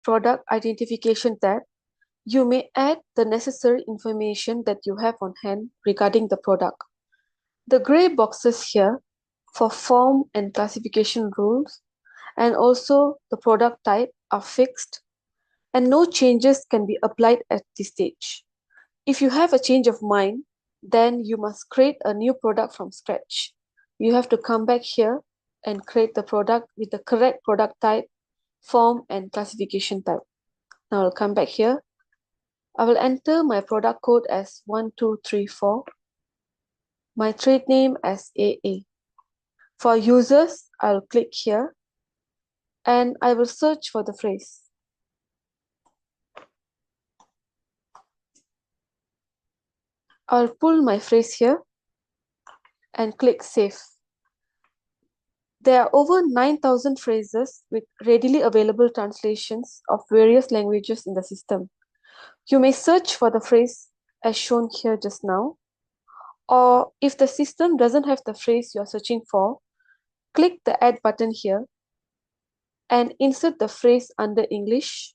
Product Identification tab, you may add the necessary information that you have on hand regarding the product. The gray boxes here for form and classification rules and also the product type are fixed and no changes can be applied at this stage. If you have a change of mind, then you must create a new product from scratch. You have to come back here and create the product with the correct product type, form, and classification type. Now I'll come back here. I will enter my product code as 1234, my trade name as AA. For users, I'll click here and I will search for the phrase. I'll pull my phrase here and click Save. There are over 9,000 phrases with readily available translations of various languages in the system. You may search for the phrase as shown here just now, or if the system doesn't have the phrase you're searching for, click the Add button here and insert the phrase under English.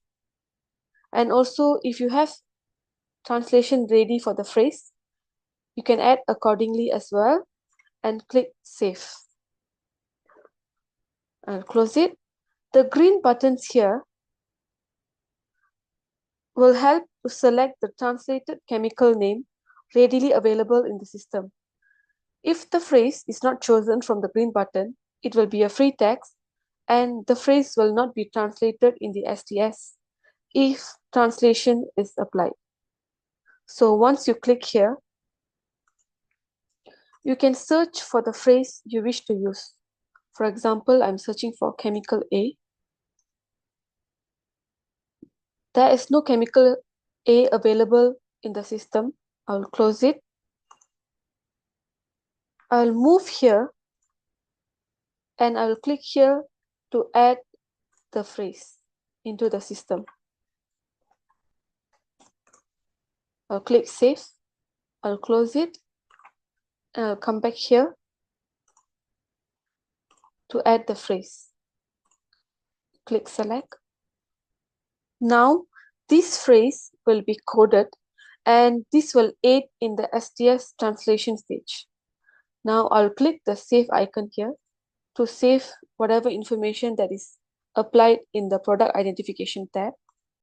And also, if you have translation ready for the phrase, you can add accordingly as well and click Save. I'll close it. The green buttons here will help to select the translated chemical name readily available in the system. If the phrase is not chosen from the green button, it will be a free text and the phrase will not be translated in the STS if translation is applied. So once you click here, you can search for the phrase you wish to use. For example, I'm searching for chemical A. There is no chemical A available in the system. I'll close it. I'll move here and I'll click here to add the phrase into the system. I'll click Save. I'll close it. And I'll come back here to add the phrase. Click Select. Now, this phrase will be coded and this will aid in the STS translation stage. Now, I'll click the Save icon here to save whatever information that is applied in the Product Identification tab.